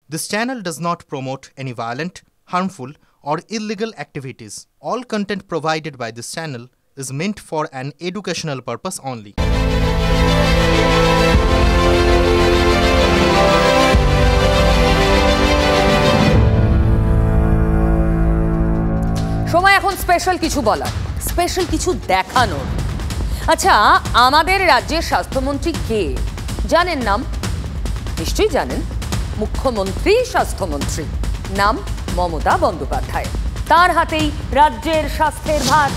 This channel does not promote any violent, harmful, or illegal activities. All content provided by this channel is meant for an educational purpose only. সময় এখন special কিছু বলার, special কিছু দেখানোর। আচ্ছা, আমাদের রাজ্যের স্বাস্থ্যমন্ত্রী কে জানেন? নাম নিশ্চয়ই জানেন, মুখ্যমন্ত্রী স্বাস্থ্যমন্ত্রী, নাম মমতা বন্দ্যোপাধ্যায়। তার হাতেই রাজ্যের স্বাস্থ্যের ভার।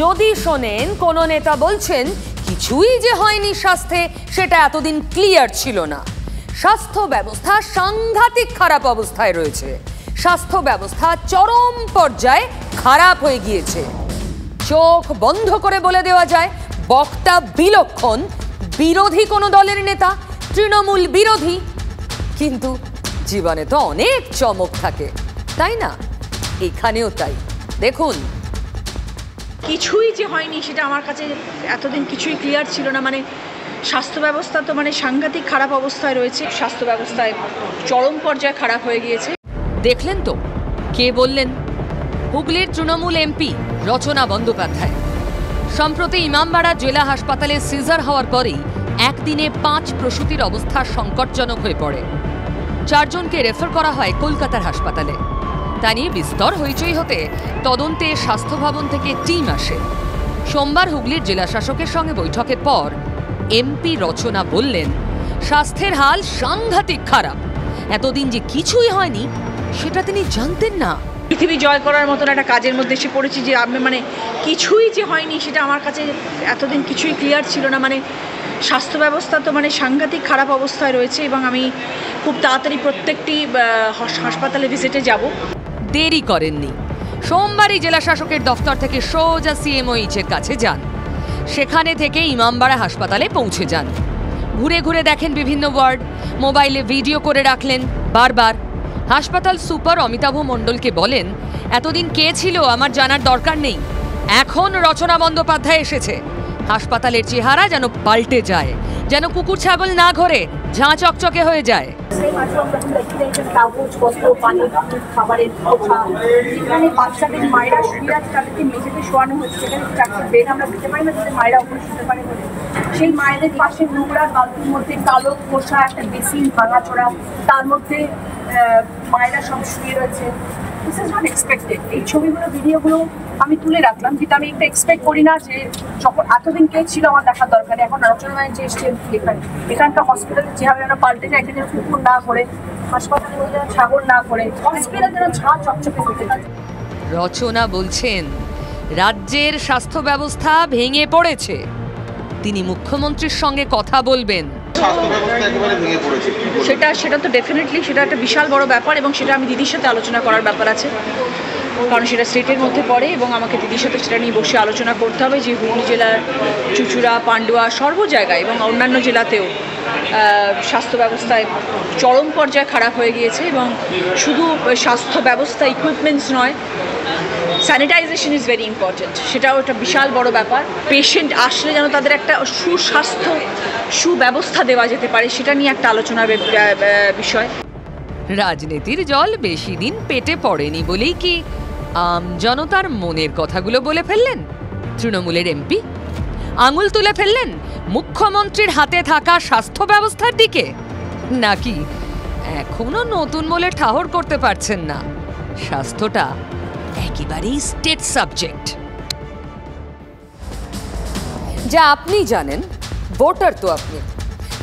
যদি শোনেন কোনো নেতা বলছেন কিছুই যে হয়নি স্বাস্থ্যে, সেটা এতদিন ক্লিয়ার ছিল না। স্বাস্থ্য ব্যবস্থা সাংঘাতিক খারাপ অবস্থায় রয়েছে। স্বাস্থ্য ব্যবস্থা চরম পর্যায়ে খারাপ হয়ে গিয়েছে। চোখ বন্ধ করে বলে দেওয়া যায়, বক্তা বিলক্ষণ, বিরোধী কোনো দলের নেতা, তৃণমূল বিরোধী, কিন্তু জীবনে তো অনেক চমক থাকে, তাই না? এখানেও তাই। দেখুন, কিছুই যে হয়নি সেটা আমার কাছে এতদিন কিছুই ক্লিয়ার ছিল না। মানে স্বাস্থ্য ব্যবস্থা তো সাংঘাতিক খারাপ অবস্থায় রয়েছে। স্বাস্থ্য ব্যবস্থায় চরম পর্যায়ে খারাপ হয়ে গিয়েছে। দেখলেন তো কে বললেন? হুগলির তৃণমূল এমপি রচনা বন্দ্যোপাধ্যায়। সম্প্রতি ইমামবাড়া জেলা হাসপাতালে সিজার হওয়ার পরেই একদিনে 5 প্রসূতির অবস্থা সংকটজনক হয়ে পড়ে। 4 জনকে রেফার করা হয় কলকাতার হাসপাতালে। তা নিয়ে বিস্তর হইচই হতে তদন্তে স্বাস্থ্য ভবন থেকে টিম আসে। সোমবার হুগলির জেলা শাসকের সঙ্গে বৈঠকের পর এমপি রচনা বললেন, স্বাস্থ্যের হাল সাংঘাতিক খারাপ। এতদিন যে কিছুই হয়নি সেটা তিনি জানতেন না। পৃথিবী জয় করার মতন একটা কাজের মধ্যে এসে পড়েছি যে আমি কিছুই যে হয়নি সেটা আমার কাছে এতদিন কিছুই ক্লিয়ার ছিল না। মানে স্বাস্থ্য ব্যবস্থা তো সাংঘাতিক খারাপ অবস্থায় রয়েছে এবং আমি খুব তাড়াতাড়ি প্রত্যেকটি হাসপাতালে ভিজিটে যাব। দেরি করেননি, সোমবারই জেলা শাসকের দফতর থেকে সোজা সিএমওইচের কাছে যান। সেখানে থেকে ইমামবাড়া হাসপাতালে পৌঁছে যান। ঘুরে ঘুরে দেখেন বিভিন্ন ওয়ার্ড, মোবাইলে ভিডিও করে রাখলেন বারবার। হাসপাতাল সুপার অমিতাভ মণ্ডলকে বলেন, এতদিন কে ছিল আমার জানার দরকার নেই, এখন রচনা বন্দ্যোপাধ্যায় এসেছে। হাসপাতালের চেহারা যেন পাল্টে যায়, যেন কুকুর ছাগল না ঘরে ঝাঁ চকচকে হয়ে যায়। বাচ্চাদের মায়েরা শুয়ে আছে, তাদেরকে মেঝেতে শোয়ানো হচ্ছে, সেখানে বেড আমরা দিতে পারি না যাতে মায়েরা উপরে শুতে পারে। সেই মায়েদের পাশে নোংরা বালতির মধ্যে কালো খোসা একটা বেসিন ভাঙাচোরা, তার মধ্যে মায়েরা সব শুয়ে রয়েছে। This is not expected. এই ছবিগুলো ভিডিওগুলো আমি তুলে রাখলাম, কিন্তু আমি একটা এক্সপেক্ট করি না যে যখন এতদিন কে ছিল আমার দেখার দরকার। এখন রচনায় যে এসছে এখানকার হসপিটালে যেভাবে যেন পাল্টে যায়, একটা যেন কুকুর না করে, হাসপাতালে যেন ছাগল না করে, হসপিটাল যেন ঝাঁ চকচকে হতে থাকে। রচনা বলছেন রাজ্যের স্বাস্থ্য ব্যবস্থা ভেঙে পড়েছে। তিনি মুখ্যমন্ত্রীর সঙ্গে কথা বলবেন। সেটা তো ডেফিনেটলি সেটা একটা বিশাল বড় ব্যাপার এবং সেটা আমি দিদির সাথে আলোচনা করার ব্যাপার আছে, কারণ সেটা স্টেটের মধ্যে পড়ে এবং আমাকে দিদির সাথে সেটা নিয়ে বসে আলোচনা করতে হবে যে হুগলি জেলার চুঁচুড়া, পান্ডুয়া, সর্ব জায়গায় এবং অন্যান্য জেলাতেও স্বাস্থ্য ব্যবস্থায় চরম পর্যায়ে খারাপ হয়ে গিয়েছে। এবং শুধু স্বাস্থ্য ব্যবস্থা, ইকুইপমেন্টস নয়, স্যানিটাইজেশন ইজ ভেরি ইম্পর্টেন্ট। সেটাও একটা বিশাল বড় ব্যাপার। পেশেন্ট আসলে যেন তাদের একটা সুস্বাস্থ্য সুব্যবস্থা দেওয়া যেতে পারে, সেটা নিয়ে একটা আলোচনার বিষয়। রাজনীতির জল বেশি দিন পেটে পড়েনি বলেই কি জনতার মনের কথাগুলো বলে ফেললেন তৃণমূলের এমপি? আঙুল তুলে ফেললেন মুখ্যমন্ত্রীর হাতে থাকা স্বাস্থ্য ব্যবস্থার দিকে? নাকি এখনো নতুন বলে ঠাহর করতে পারছেন না স্বাস্থ্যটা একেবারেই স্টেট সাবজেক্ট? যা আপনি জানেন, ভোটার তো আপনি,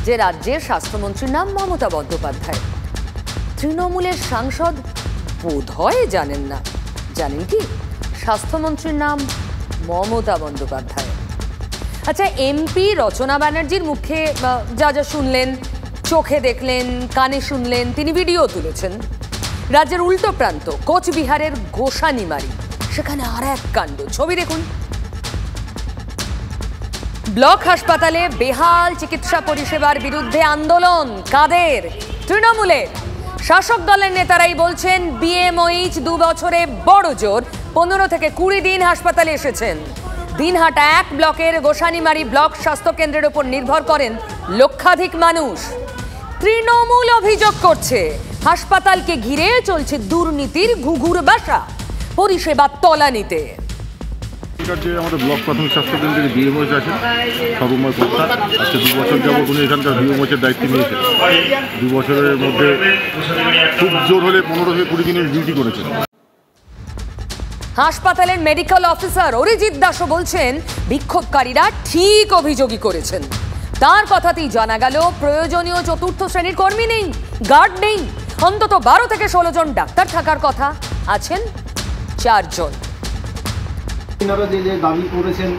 যে রাজ্যের স্বাস্থ্যমন্ত্রীর নাম মমতা বন্দ্যোপাধ্যায়। তৃণমূলের সাংসদ বোধহয় জানেন না। জানেন কি স্বাস্থ্যমন্ত্রীর নাম মমতা বন্দ্যোপাধ্যায়? আচ্ছা, এমপি রচনা ব্যানার্জির মুখে যা যা শুনলেন, চোখে দেখলেন, কানে শুনলেন, তিনি ভিডিও তুলেছেন। রাজ্যের উল্টো প্রান্ত কোচবিহারের গোসানিমারি, সেখানে আর এক কাণ্ড। ছবি দেখুন। ব্লক হাসপাতালে বেহাল চিকিৎসা পরিষেবার বিরুদ্ধে আন্দোলন কাদের? তৃণমূলের। শাসক দলের নেতারাই বলছেন বিএমওইচ 2 বছরে বড় জোর 15 থেকে 20 দিন হাসপাতালে এসেছেন। দিনহাটা 1 ব্লকের গোসানিমারি ব্লক স্বাস্থ্য কেন্দ্রের উপর নির্ভর করেন লক্ষাধিক মানুষ। তৃণমূল অভিযোগ করছে হাসপাতালকে ঘিরে চলছে দুর্নীতির ঘুঘুর বাসা পরিষেবার তলানিতে। যে আমাদের ব্লক প্রাথমিক স্বাস্থ্য কেন্দ্রের ডিএমওএইচ আছে সর্বময় কর্তা, আজকে 2 বছর যাবত উনি এখানকার ডিএমওএইচের দায়িত্ব নিয়েছেন। 2 বছরের মধ্যে খুব জোর হলে 15 থেকে 20 দিনের ডিউটি করেছেন। হাসপাতালের মেডিকেল অফিসার অরিজিৎ দাসও বলছেন বিক্ষোভকারীরা ঠিক অভিযোগই করেছেন। তার কথাতেই জানা গেল প্রয়োজনীয় চতুর্থ শ্রেণীর কর্মী নেই, গার্ড নেই, অন্তত 12 থেকে 16 জন ডাক্তার থাকার কথা, আছেন 4 জন। আপনারা যে দাবি করেছেন,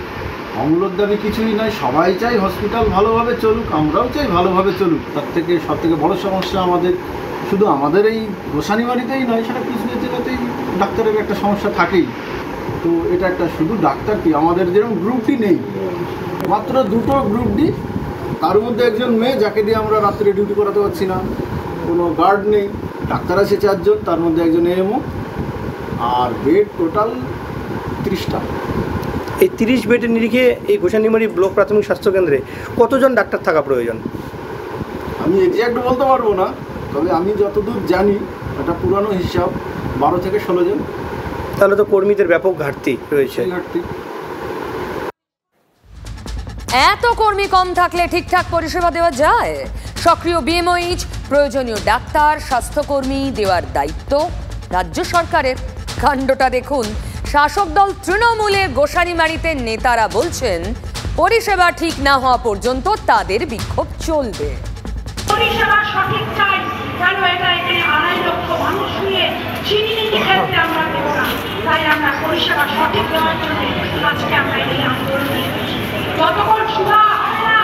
অমূলক দাবি কিছুই নয়। সবাই চাই হসপিটাল ভালোভাবে চলুক, আমরাও চাই ভালোভাবে চলুক। তার থেকে সবথেকে বড় সমস্যা আমাদের শুধু আমাদের এই গোসানিবাড়িতেই নয়, সেটা কুচবিহার জেলাতেই ডাক্তারের একটা সমস্যা থাকেই। তো এটা একটা শুধু ডাক্তার কি, আমাদের যেরকম গ্রুপ ডি নেই, মাত্র 2টো গ্রুপ ডি, তার মধ্যে একজন মেয়ে যাকে দিয়ে আমরা রাত্রে ডিউটি করাতে পারছি না, কোনো গার্ড নেই, ডাক্তার আছে 4 জন, তার মধ্যে একজন এএমও, আর বেড টোটাল 30টা। এই 30 বেডের নিরিখে এই গোসানিমারি ব্লক প্রাথমিক স্বাস্থ্যকেন্দ্রে কতজন ডাক্তার থাকা প্রয়োজন? আমি এক্সাক্ট বলতে পারবো না, তবে আমি যতদূর জানি এটা পুরানো হিসাব 12 থেকে 16 জন। তাহলে তো কর্মীদের ব্যাপক ঘাটতি রয়েছে। এত কর্মী কম থাকলে ঠিকঠাক পরিষেবা দেওয়া যায়? সক্রিয় বিএমওইচ, প্রয়োজনীয় ডাক্তার, স্বাস্থ্যকর্মী দেওয়ার দায়িত্ব রাজ্য সরকারের। কাণ্ডটা দেখুন, শাসক দল তৃণমূলের গোসানিমারিতে নেতারা বলছেন পরিষেবা ঠিক না হওয়া পর্যন্ত তাদের বিক্ষোভ চলবে। পরিষেবা সঠিক চাই, কেন এটা এখানে 2.5 লক্ষ মানুষ নিয়ে চিনি খেতে আমরা দেব না। তাই আমরা পরিষেবা সঠিক দেওয়ার জন্য আজকে আমরা এই আন্দোলন নিয়েছি। যতক্ষণ সুরা হয় না,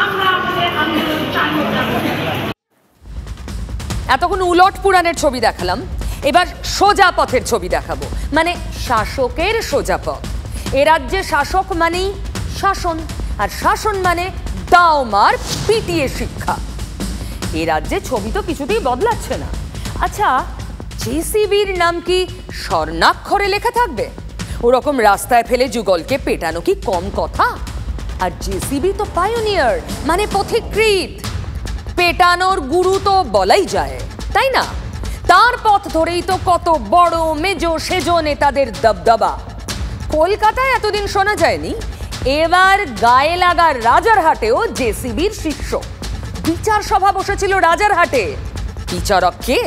আমরা আমাদের আন্দোলন চালিয়ে যাব। এতক্ষণ উলট পুরাণের ছবি দেখালাম, এবার সোজা পথের ছবি দেখাবো, মানে শাসকের সোজা পথ। এ রাজ্যে শাসক মানেই শাসন, আর শাসন মানে দাও মার পিটিয়ে শিক্ষা। এ রাজ্যে ছবি তো কিছুতেই বদলাচ্ছে না। আচ্ছা, জেসিবির নাম কি স্বর্ণাক্ষরে লেখা থাকবে? ওরকম রাস্তায় ফেলে যুগলকে পেটানো কি কম কথা? আর জেসিবি তো পায়োনিয়ার, মানে পথিকৃৎ, পেটানোর গুরু তো বলাই যায়, তাই না? তার পথ ধরেই তো কত বড় মেজো সেজো নেতাদের দবদবা। কলকাতায় এতদিন শোনা যায়নি, এবার গায়ে লাগা রাজারহাটেও জেসিবির শিষ্য। বিচার সভা বসেছিল রাজারহাটে। বিচারক কে?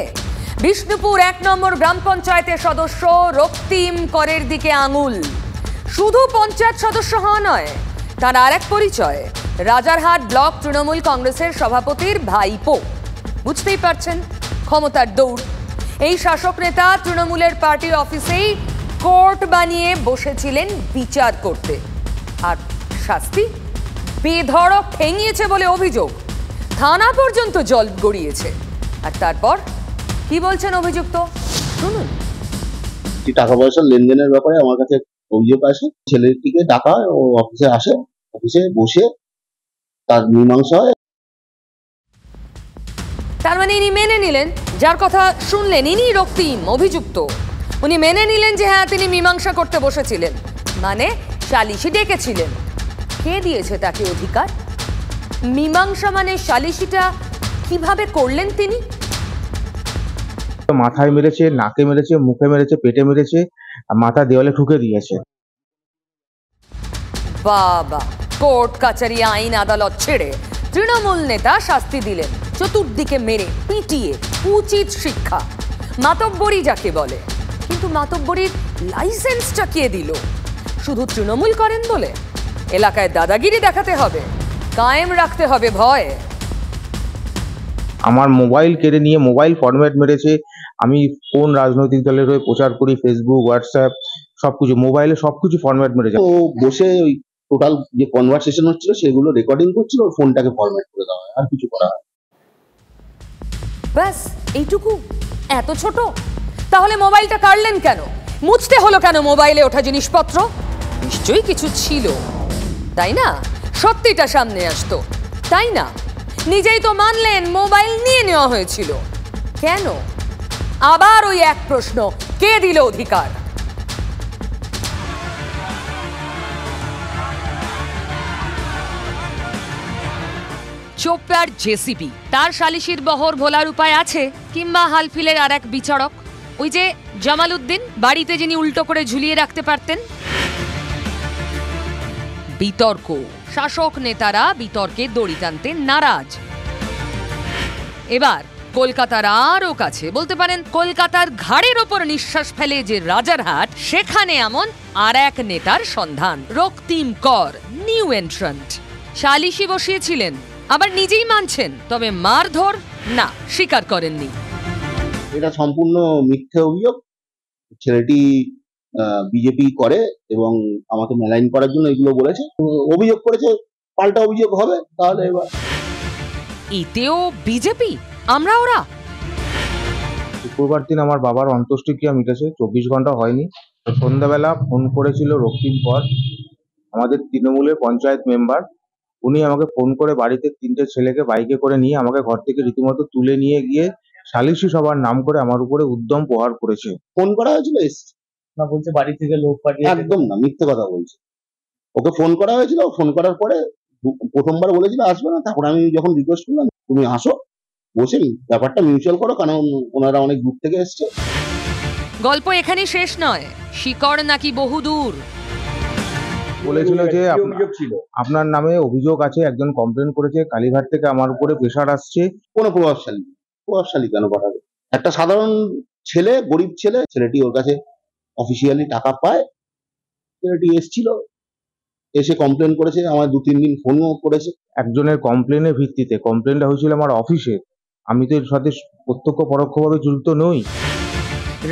বিষ্ণুপুর 1 নম্বর গ্রাম পঞ্চায়েতের সদস্য রক্তিম করের দিকে আঙুল। শুধু পঞ্চায়েত সদস্য হওয়া নয়, তার আর এক পরিচয়, রাজারহাট ব্লক তৃণমূল কংগ্রেসের সভাপতির ভাইপো। বুঝতেই পারছেন, ক্ষমতার দৌড়। এই শাসক নেতা তৃণমূলের পার্টি অফিসেই কোর্ট বানিয়ে বসেছিলেন বিচার করতে। আর শাস্তি বেধড়ক ঠেঙিয়েছে বলে অভিযোগ, থানা পর্যন্ত জল গড়িয়েছে। আর তারপর কি বলছেন অভিযুক্ত, শুনুন। টাকা পয়সার লেনদেনের ব্যাপারে আমার কাছে অভিযোগ আসে, ছেলেটিকে ডাকা, ও অফিসে আসে, অফিসে বসে তার মীমাংসা হয়। তার মানে ইনি মেনে নিলেন, যার কথা শুনলেন ইনি রক্তিম অভিযুক্ত, উনি মেনে নিলেন যে হ্যাঁ তিনি মীমাংসা করতে বসেছিলেন, মানে সালিশি ডেকেছিলেন। কে দিয়েছে তাকে অধিকার? মীমাংসা মানে সালিশিটা কিভাবে করলেন তিনি? মাথায় মেরেছে, নাকে মেরেছে, মুখে মেরেছে, পেটে মেরেছে, মাথা দেওয়ালে ঠুকে দিয়েছে। বাবা, কোর্ট কাচারি আইন আদালত ছেড়ে তৃণমূল নেতা শাস্তি দিলেন, চতুর্দিকে মেরে পিটিয়ে উচিত শিক্ষা। মাতব্বরি যাকে বলে। কিন্তু মাতব্বরির লাইসেন্সটা কে দিল? শুধু তৃণমূল করেন বলে? এলাকায় দাদাগিরি দেখাতে হবে, কায়েম রাখতে হবে ভয়। আমার মোবাইল কেড়ে নিয়ে মোবাইল ফরম্যাট মেরেছে। আমি কোন রাজনৈতিক দলের হয়ে প্রচার করি, ফেসবুক, হোয়াটসঅ্যাপ সবকিছু, মোবাইলে সবকিছু ফরম্যাট মেরেছে। ও বসে ওই টোটাল যে কনভারসেশন হচ্ছিল সেগুলো রেকর্ডিং করছিল, ওর ফোনটাকে ফরম্যাট করে দেওয়া হয়, আর কিছু করা হয়। ব্যাস এইটুকু? এত ছোট? তাহলে মোবাইলটা কাড়লেন কেন? মুছতে হলো কেন মোবাইলে ওঠা জিনিসপত্র? নিশ্চয়ই কিছু ছিল, তাই না? সত্যিটা সামনে আসতো, তাই না? নিজেই তো মানলেন মোবাইল নিয়ে নেওয়া হয়েছিল। কেন? আবার ওই এক প্রশ্ন, কে দিল অধিকার? চোপড়ার জেসিবি, তার সালিশির বহর ভোলার উপায় আছে? কিংবা হালফিলের আর এক বিচারক, ওই যে জামালউদ্দিন, বাড়িতে যিনি উল্টো করে ঝুলিয়ে রাখতে পারতেন? বিতর্ক, শাসক নেতারা বিতর্কে দড়ি টানতে নারাজ। এবার কলকাতার আরও কাছে, বলতে পারেন কলকাতার ঘাড়ের ওপর নিঃশ্বাস ফেলে যে রাজারহাট, সেখানে এমন আর এক নেতার সন্ধান। রক্তিম কর, নিউ এন্ট্রান্ট, সালিশি বসিয়েছিলেন, আবার নিজেই মানছেন, তবে মারধর না, স্বীকার করেননি। এটা সম্পূর্ণ মিথ্যে অভিযোগ। ছেলেটি বিজেপি করে এবং আমাকে মেলাইন করার জন্য এগুলো বলেছে, অভিযোগ করেছে, পাল্টা অভিযোগ হবে। তাহলে এবার এতেও বিজেপি, আমরা ওরা। শুক্রবার দিন আমার বাবার অন্ত্যেষ্টিক্রিয়া মিটেছে, 24 ঘন্টা হয়নি। সন্ধ্যাবেলা ফোন করেছিল রক্তিম কর, আমাদের তৃণমূলের পঞ্চায়েত মেম্বার। উনি আমাকে ফোন করে বাড়িতে 3টে ছেলেকে বাইকে করে নিয়ে আমাকে ঘর থেকে রীতিমতো তুলে নিয়ে গিয়ে সালিশি সভার নাম করে আমার উপরে উদ্যম প্রহার করেছে। ফোন করা হয়েছিল, না বলছে বাড়ি থেকে লোক পাঠিয়ে। একদম না, মিথ্যে কথা বলছে। ওকে ফোন করা হয়েছিল, ফোন করার পরে প্রথমবার বলেছিল আসবে না, তারপরে আমি যখন রিকোয়েস্ট করলাম তুমি আসো, বসে ব্যাপারটা মিউচুয়াল করো, কারণ ওনারা অনেক দূর থেকে এসছে। গল্প এখানে শেষ নয়, শিকড় নাকি বহুদূর। বলেছিল যে আপনার নামে অভিযোগ আছে, একজন কমপ্লেন করেছে, কালীঘাট থেকে আমার উপরে প্রেশার আসছে। কোনো প্রভাবশালী কেন পাঠাবে? একটা সাধারণ ছেলে, গরিব ছেলে, ছেলেটি ওর কাছে অফিসিয়ালি টাকা পায়। ছেলেটি এসেছিল, এসে কমপ্লেন করেছে, আমার 2-3 দিন ফোনও করেছে। একজনের কমপ্লেনের ভিত্তিতে, কমপ্লেনটা হয়েছিল আমার অফিসে, আমি তো এর সাথে প্রত্যক্ষ পরোক্ষভাবে জড়িত নই।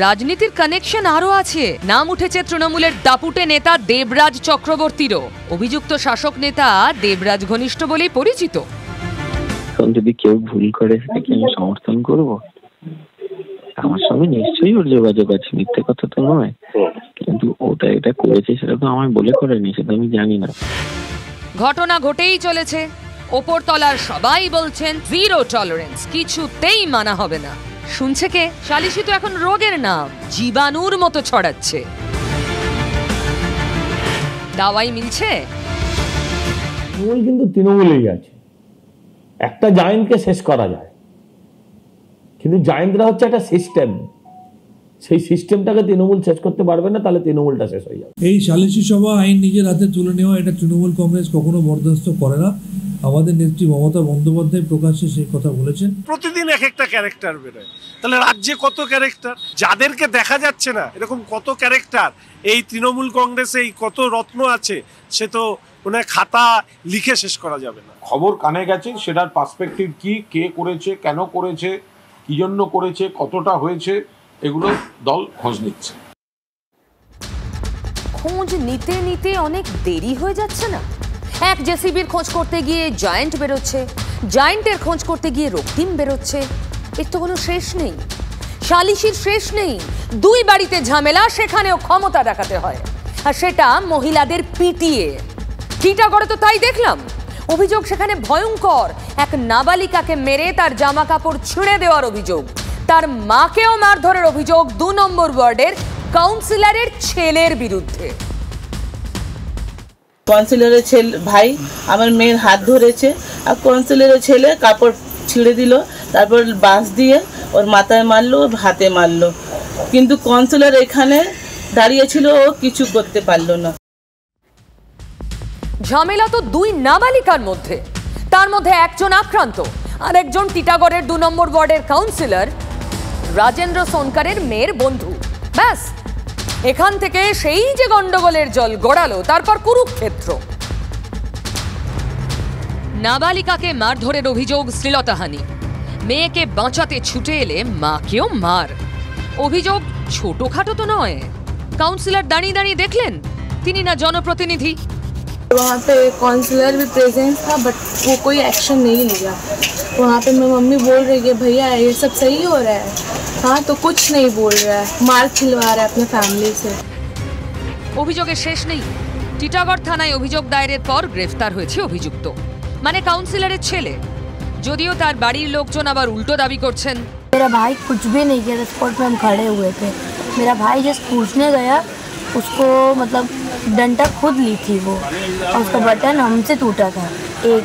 রাজনীতির কানেকশন আরো আছে। নাম উঠেছে তৃণমূলের দাপুটে নেতা দেবরাজ চক্রবর্তীরও। অভিযুক্ত শাসক নেতা দেবরাজ ঘনিষ্ঠ বলেই পরিচিত। যদি কেউ ভুল করে সেটাকে আমি সমর্থন করব? আমার সঙ্গে নিশ্চয়ই ওর যোগাযোগ আছে, মিথ্যে কথা তো নয়, কিন্তু ওটা এটা করেছে সেটা তো আমায় বলে করেনি, সেটা আমি জানি না। ঘটনা ঘটেই চলেছে, ওপরতলার সবাই বলছেন জিরো টলারেন্স, কিছুতেই মানা হবে না। শুনছে কে? সালিশি তো এখন রোগের নাম, জীবাণুর মতো ছড়াচ্ছে। দাওয়াই মিলছে। তৃণমূল কিন্তু তৃণমূলেই আছে। একটা জায়েন্টকে শেষ করা যায়, কিন্তু জায়েন্টরা হচ্ছে একটা সিস্টেম, সেই সিস্টেমটাকে তৃণমূল শেষ করতে পারবে না, তাহলে তৃণমূলটা শেষ হয়ে যাবে। এই সালিশি সভা আইন নিজের হাতে তুলে নেওয়া, এটা তৃণমূল কংগ্রেস কখনো বরদাস্ত করে না। আমাদের নেত্রী মমতা বন্দ্যোপাধ্যায় প্রকাশ্যে সেই কথা বলেছেন। প্রতিদিন এক একটা ক্যারেক্টার বেরোয়, তাহলে রাজ্যে কত ক্যারেক্টার, যাদেরকে দেখা যাচ্ছে না এরকম কত ক্যারেক্টার এই তৃণমূল কংগ্রেসে, এই কত রত্ন আছে, সে তো মানে খাতা লিখে শেষ করা যাবে না। খবর কানে গেছে, সেটার পার্সপেক্টিভ কি, কে করেছে, কেন করেছে, কি জন্য করেছে, কতটা হয়েছে, এগুলো দল খোঁজ নিচ্ছে। খোঁজ নিতে নিতে অনেক দেরি হয়ে যাচ্ছে না? এক জেসিবির খোঁজ করতে গিয়ে জায়েন্ট বেরোচ্ছে, জায়েন্টের খোঁজ করতে গিয়ে রক্তিম বেরোচ্ছে। এর তো কোনো শেষ নেই, সালিশির শেষ নেই। 2 বাড়িতে ঝামেলা, সেখানেও ক্ষমতা দেখাতে হয়, আর সেটা মহিলাদের পিটিয়ে। টিটাগড়ে তো তাই দেখলাম। অভিযোগ সেখানে ভয়ঙ্কর, এক নাবালিকাকে মেরে তার জামা কাপড় ছিঁড়ে দেওয়ার অভিযোগ, তার মাকেও মারধরের অভিযোগ 2 নম্বর ওয়ার্ডের কাউন্সিলরের ছেলের বিরুদ্ধে। কাউন্সিলরের ছেলে ভাই আমার মেয়ের হাত ধরেছে, আর কাউন্সিলরের ছেলে কাপড় ছিঁড়ে দিল, তারপর বাঁশ দিয়ে ওর মাথায় মারলো, ওর হাতে মারলো, কিন্তু কাউন্সিলর এখানে দাঁড়িয়েছিল, ও কিছু করতে পারলো না। ঝামেলা তো 2 নাবালিকার মধ্যে, তার মধ্যে একজন আক্রান্ত, আর একজন টিটাগড়ের 2 নম্বর ওয়ার্ডের কাউন্সিলর রাজেন্দ্র সোনকারের মেয়ের বন্ধু। ব্যাস, এখান থেকে সেই যে গন্ডগোলের জল গড়ালো, তারপর কুরুক্ষেত্র। নাবালিকাকে মারধরের অভিযোগ শ্লীলতাহানি, মেয়েকে বাঁচাতে ছুটে এলে মাকেও মার। অভিযোগ ছোটখাটো তো নয়। কাউন্সিলর দাঁড়িয়ে দাঁড়িয়ে দেখলেন, তিনি না জনপ্রতিনিধি। वहाँ पे काउंसलर भी प्रेजेंट था, बट वो कोई एक्शन नहीं लिया। वहाँ पे मेरी मम्मी बोल रही है भैया ये सब सही हो रहा है, हाँ तो कुछ नहीं बोल रहा है, मार खिलवा रहा है अपने फैमिली से। অভিযোগের শেষ নেই। টিটাগড় থানায় অভিযোগ দায়েরের পর গ্রেফতার হয়েছে অভিযুক্ত, মানে কাউন্সিলরের ছেলে। যদিও তার বাড়ির লোকজন আবার উল্টো দাবি করছেন। मेरा भाई कुछ भी नहीं किया था, स्पॉट में हम खड़े हुए थे, मेरा भाई जस्ट पूछने गया उसको मतलब डंडा खुद ली थी वो, और उसका बटन हमसे टूटा था एक,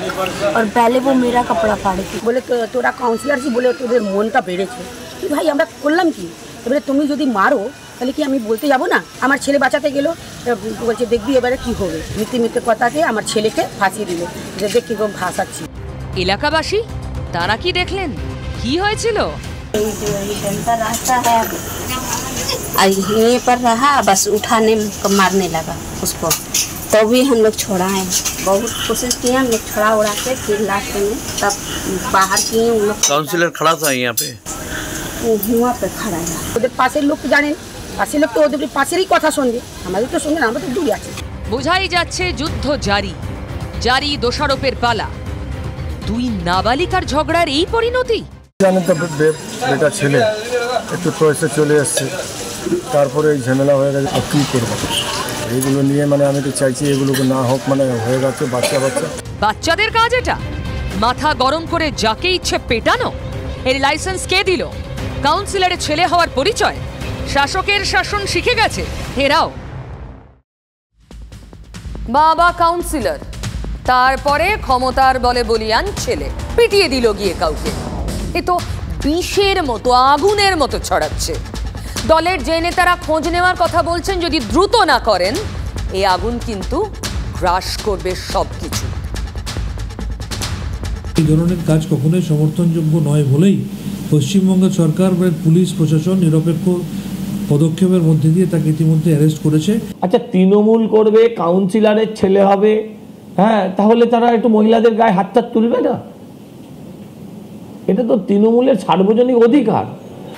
और पहले वो मेरा कपड़ा फाड़ी थी। বলে তোরা কাউন্সিলর জি বলে তোদের মনটা বেড়েছে কি ভাই, আমরা করলাম কি? এবারে তুমি যদি মারো তাহলে কি আমি বলতে যাব না? আমার ছেলে বাঁচাতে গেল, বলছে দেখবি এবারে কি হবে, মিথ্যে মিথ্যে কথাকে আমার ছেলেকে ফাঁসিয়ে দিল, যে দেখ কীরকম ভাসাচ্ছি। এলাকাবাসী তারা কি দেখলেন, কি হয়েছিল? এই जो डंडा रास्ता है यहीं पर रहा, बस उठाने मारने लगा उसको, तो भी हम लोग छोड़ाए, बहुत कोशिश किए हम लोग छोड़ा उड़ा के, फिर लास्ट में तब बाहर किए उन लोग। काउंसिलर खड़ा था यहाँ पे, वहाँ पे खड़ा है, ওদের পাশের লোক তো জানেন, পাশের লোক তো ওদের পাশেরই কথা শুনবে, আমাদের তো শুনবে না, আমরা তো দূরে আছি। বোঝাই যাচ্ছে যুদ্ধ জারি, জারি দোষারোপের পালা। দুই নাবালিকার ঝগড়ার এই পরিণতি। জানেন তো বেটা ছেলে একটু প্রয়াসে চলে এসছে, তারপরে এই ঝামেলা হয়ে গেছে, কী করবো এইগুলো নিয়ে, মানে আমি তো চাইছি এগুলোকে না হোক, মানে হয়ে গেছে বাচ্চা বাচ্চাদের কাজ এটা, মাথা গরম করে যাকে ইচ্ছে পেটানো। এর লাইসেন্স কে দিল? কাউন্সিলরের ছেলে হওয়ার পরিচয়? শাসকের শাসন শিখে গেছে এরাও। বাবা কাউন্সিলর, তারপরে ক্ষমতার বলে বলিয়ান ছেলে পিটিয়ে দিল গিয়ে কাউকে। এ তো বিষের মতো, আগুনের মতো ছড়াচ্ছে। দলের যে নেতারা খোঁজ নেওয়ার কথা বলছেন, যদি দ্রুত না করেন এই আগুন কিন্তু গ্রাস করবে সবকিছু। এই ধরনের কাজ কখনোই সমর্থনযোগ্য নয় বলেই পশ্চিমবঙ্গের সরকার পুলিশ প্রশাসন নিরপেক্ষ পদক্ষেপের মধ্যে দিয়ে তাকে ইতিমধ্যে অ্যারেস্ট করেছে। আচ্ছা, তৃণমূল করবে, কাউন্সিলরের ছেলে হবে, হ্যাঁ, তাহলে তারা একটু মহিলাদের গায়ে হাত তুলবে না? এটা তো তৃণমূলের সার্বজনীন অধিকার।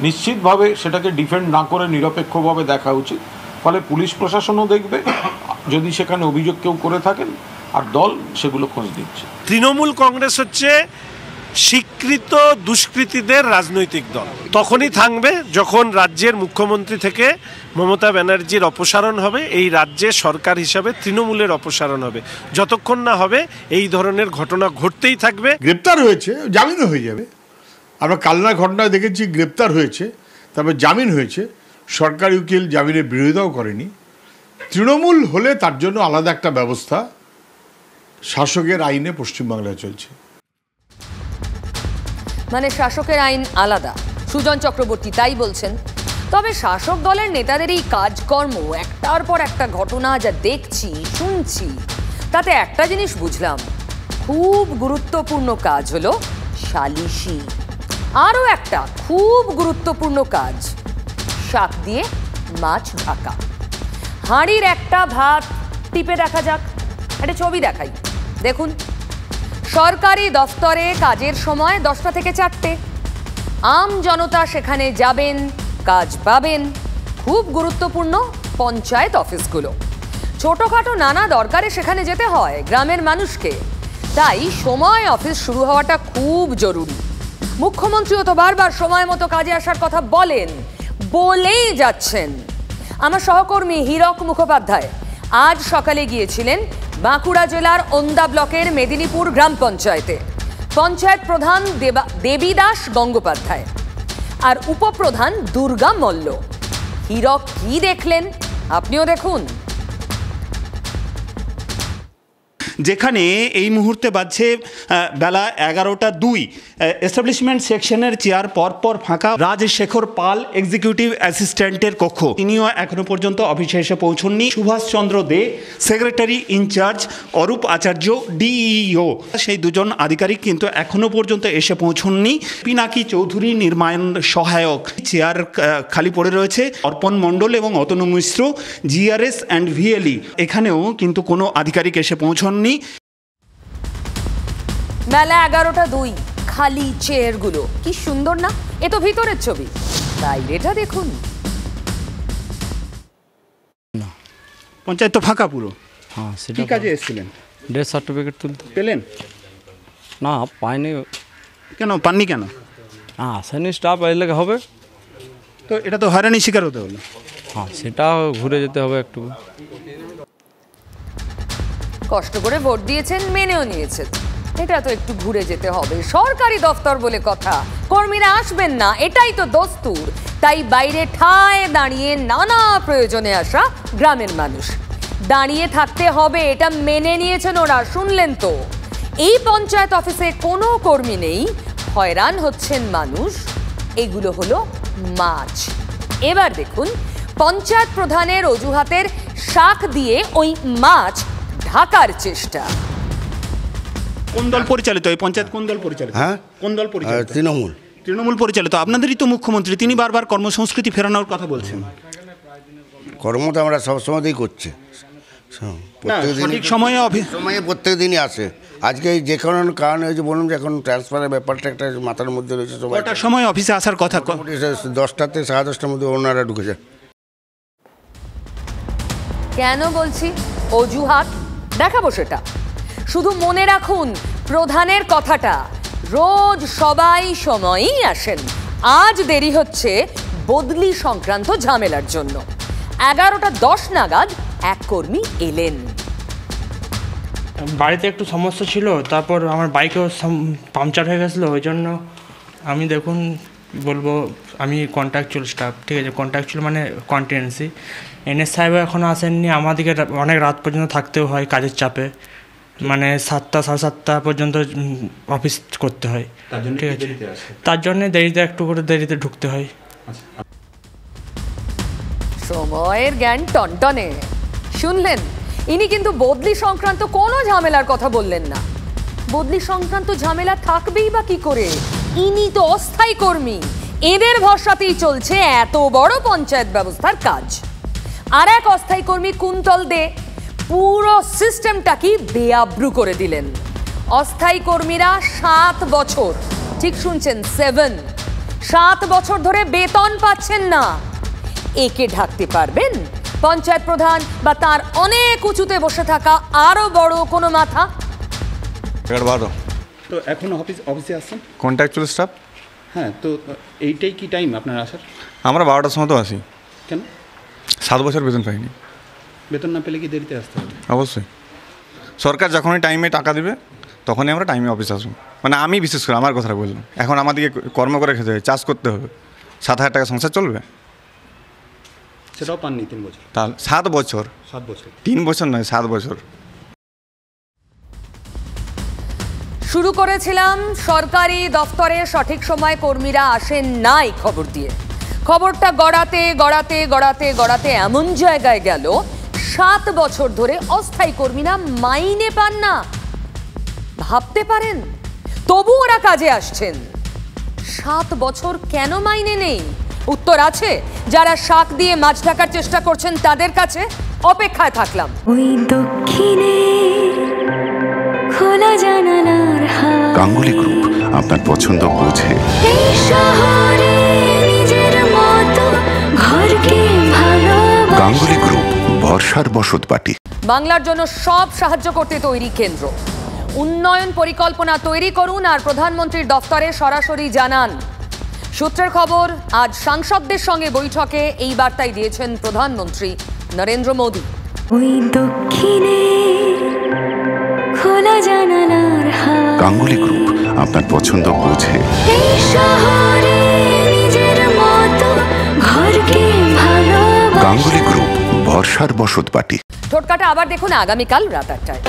নিশ্চিতভাবে সেটাকে ডিফেন্ড না করে নিরপেক্ষভাবে দেখা উচিত। ফলে পুলিশ প্রশাসনও দেখবে যদি সেখানে অভিযোগ কেউ করে থাকেন, আর দল সেগুলো খোঁজ দিচ্ছে। তৃণমূল কংগ্রেস হচ্ছে স্বীকৃত দুষ্কৃতীদের রাজনৈতিক দল। তখনই থাকবে যখন রাজ্যের মুখ্যমন্ত্রী থেকে মমতা ব্যানার্জির অপসারণ হবে, এই রাজ্যে সরকার হিসাবে তৃণমূলের অপসারণ হবে। যতক্ষণ না হবে এই ধরনের ঘটনা ঘটতেই থাকবে। গ্রেপ্তার হয়েছে, জামিনও হয়ে যাবে। আমরা কালনার ঘটনায় দেখেছি, গ্রেপ্তার হয়েছে, তারপর জামিন হয়েছে, সরকারি উকিল জামিনের বিরোধিতাও করেনি। তৃণমূল হলে তার জন্য আলাদা একটা ব্যবস্থা শাসকের আইনে পশ্চিমবাংলায় চলছে। মানে শাসকের আইন আলাদা, সুজন চক্রবর্তী তাই বলছেন। তবে শাসক দলের নেতাদের এই কাজকর্ম, একটার পর একটা ঘটনা যা দেখছি শুনছি, তাতে একটা জিনিস বুঝলাম, খুব গুরুত্বপূর্ণ কাজ হলো সালিশি। আরও একটা খুব গুরুত্বপূর্ণ কাজ, শাক দিয়ে মাছ ঢাকা। হাঁড়ির একটা ভাত টিপে দেখা যাক, একটা ছবি দেখাই, দেখুন। সরকারি দফতরে কাজের সময় 10টা থেকে 4টে, আম জনতা সেখানে যাবেন, কাজ পাবেন। খুব গুরুত্বপূর্ণ পঞ্চায়েত অফিসগুলো, ছোটোখাটো নানা দরকারে সেখানে যেতে হয় গ্রামের মানুষকে, তাই সময় অফিস শুরু হওয়াটা খুব জরুরি। মুখ্যমন্ত্রীও তো বারবার সময় মতো কাজে আসার কথা বলেই যাচ্ছেন। আমার সহকর্মী হীরক মুখোপাধ্যায় আজ সকালে গিয়েছিলেন বাঁকুড়া জেলার ওন্দা ব্লকের মেদিনীপুর গ্রাম পঞ্চায়েতে। পঞ্চায়েত প্রধান দেবীদাস গঙ্গোপাধ্যায় আর উপপ্রধান দুর্গা মল্ল। হীরক কি দেখলেন আপনিও দেখুন। যেখানে এই মুহূর্তে বাজছে বেলা 11:02, এস্টাবলিশমেন্ট সেকশনের চেয়ার পরপর ফাঁকা। রাজশেখর পাল এক্সিকিউটিভ অ্যাসিস্ট্যান্টের কক্ষ, তিনিও এখনো পর্যন্ত অফিসে এসে পৌঁছননি। সুভাষচন্দ্র দে সেক্রেটারি ইনচার্জ, অরূপ আচার্য ডিইও, সেই দুজন আধিকারিক কিন্তু এখনো পর্যন্ত এসে পৌঁছননি। পিনাকি চৌধুরী নির্মাণ সহায়ক, চেয়ার খালি পড়ে রয়েছে। অর্পণ মণ্ডল এবং অতনু মিশ্র জিআরএস অ্যান্ড ভিএলই, এখানেও কিন্তু কোনো আধিকারিক এসে পৌঁছননি। বেলা 11:02, খালি চেয়ারগুলো, কি সুন্দর না? এ তো ভিতরের ছবি, বাইরেটা দেখুন। পঞ্চায়েত তো ফাঁকা পুরো। হ্যাঁ, সেটা কি কাজে এসেছিলেন? ডেথ সার্টিফিকেট তুলতে। পেলেন? না, পাইনি। কেন পাননি? কেন? না, আসেনি স্টাফ, এলে হবে। তো এটা তো হয়রানি শিকার হতে হলো। হ্যাঁ, সেটা ঘুরে যেতে হবে একটু। কষ্ট করে ভোট দিয়েছেন, মেনেও নিয়েছেন, এটা তো একটু ঘুরে যেতে হবে, সরকারি দফতর বলে কথা, কর্মীরা আসবেন না এটাই তো দস্তুর। তাই বাইরে ঠায় দাঁড়িয়ে নানা প্রয়োজনে আসা গ্রামের মানুষ, দাঁড়িয়ে থাকতে হবে এটা মেনে নিয়েছেন ওরা। শুনলেন তো, এই পঞ্চায়েত অফিসে কোনো কর্মী নেই, হয়রান হচ্ছেন মানুষ, এগুলো হলো মাছ। এবার দেখুন পঞ্চায়েত প্রধানের অজুহাতের শাক দিয়ে ওই মাছ ঢাকার চেষ্টা। কোন দল পরিচালিত এই পঞ্চায়েত? কোন দল পরিচালিত? হ্যাঁ, কোন দল পরিচালিত? তৃণমূল। তৃণমূল পরিচালিত। আপনাদেরই তো মুখ্যমন্ত্রী, তিনি বারবার কর্মসংস্কৃতি ফেরানোর কথা বলছেন। কর্ম তো আমরা সবসময়তেই করছি, সঠিক সময়ে প্রত্যেক দিনই আসে। আজকে যে কোনো কারণে হয়েছে বলুন যে এখন ট্রান্সফারের ব্যাপারটা একটা মাথার মধ্যে রয়েছে। সবাই কটার সময় অফিসে আসার কথা? 10টাতে 10:30টার মধ্যে ওনারা ঢুকে যায়। কেন বলছি অজুহাত? দেখাবো সেটা। শুধু মনে রাখুন প্রধানের কথাটা, রোজ সবাই সময়ই আসেন, আজ দেরি হচ্ছে বদলি সংক্রান্ত ঝামেলার জন্য। 11:10 নাগাদ এক কর্মী এলেন। বাড়িতে একটু সমস্যা ছিল, তারপর আমার বাইকেও পাংচার হয়ে গেছিলো, ওই জন্য আমি দেখুন বলবো আমি কন্ট্রাকচুয়াল স্টাফ, ঠিক আছে, কন্ট্রাকচুয়াল মানে কন্টিনেন্সি। এনএস সাহেব এখনও আসেননি, আমাদেরকে অনেক রাত পর্যন্ত থাকতেও হয় কাজের চাপে, মানে 7টা 7:30 পর্যন্ত অফিস করতে হয়, ঠিক আছে, তার জন্য দেরিতে একটু করে দেরিতে ঢুকতে হয়। সময়ের জ্ঞান টনটনে। শুনলেন, ইনি কিন্তু বদলি সংক্রান্ত কোনো ঝামেলার কথা বললেন না। বদলি সংক্রান্ত ঝামেলা থাকবেই বা কি করে, ইনি তো অস্থায়ী কর্মী, এদের ভরসাতেই চলছে এত বড় পঞ্চায়েত ব্যবস্থার কাজ। আর এক অস্থায়ী কর্মী কুন্তল দে পুরো সিস্টেমটাকে বেআব্রু করে দিলেন। অস্থায়ী কর্মীরা 7 বছর, ঠিক শুনছেন 7 বছর ধরে বেতন পাচ্ছেন না। একে ঢাকতে পারবেন পঞ্চায়েত প্রধান বা তার অনেক উঁচুতে বসে থাকা আরো বড় কোনো মাথা? তো এখন অফিসে আসছেন কন্ট্রাকচুয়াল স্টাফ। হ্যাঁ, তো এইটাই কি টাইম আপনার আসার? আমরা 12টার সময় তো আসি। কেন? 7 বছর বেতন পাইনি। বেতন না পেলে কি দেরিতে আসতে হবে? অবশ্যই, সরকার যখনই টাইমে টাকা দেবে তখনই আমরা টাইমে অফিস আসবো। মানে আমি বিশেষ করে আমার কথাটা বললাম, এখন আমাদেরকে কর্ম করে খেতে হবে, চাষ করতে হবে, 7,000 টাকা সংসার চলবে? সেটাও পাননি 3 বছর। তাহলে 7 বছর, 3 বছর নয় 7 বছর। শুরু করেছিলাম সরকারি দফতরে সঠিক সময় কর্মীরা আসেন নাই খবর দিয়ে। খবরটা গড়াতে গড়াতে গড়াতে গড়াতে এমন জায়গায় গেল 7 বছর ধরে অস্থায়ী কর্মীরা মাইনে পান না। ভাবতে পারেন, তবু ওরা কাজে আসছেন। 7 বছর কেন মাইনে নেই? উত্তর আছে, যারা শাক দিয়ে মাছ ঢাকার চেষ্টা করছেন তাদের কাছে। অপেক্ষায় থাকলাম। ওই দক্ষিণে খোলা জানালার হাওয়া। গাঙ্গুলি গ্রুপ আপনার পছন্দ বোঝে। এই শহরে নিজের মতো ঘরকে ভালোবাসা। গাঙ্গুলি গ্রুপ, ভরসার বসতবাটি। বাংলার জন্য সব সাহায্য করতে তৈরি কেন্দ্র। উন্নয়ন পরিকল্পনা তৈরি করুন আর প্রধানমন্ত্রীর দফতরে সরাসরি জানান। সূত্রের খবর, আজ সাংসদদের সঙ্গে বৈঠকে এই বার্তাই দিয়েছেন প্রধানমন্ত্রী নরেন্দ্র মোদী। ওই দক্ষিণে খোলা জানালার হাওয়া। গাঙ্গুলি গ্রুপ আপনার পছন্দ বোঝে। এই শহরে নিজের মতো ঘরকে ভালোবাসা। গাঙ্গুলি গ্রুপ, ভরসার বসতবাটি। টোটকাটা আবার দেখুন আগামীকাল রাত 8টায়।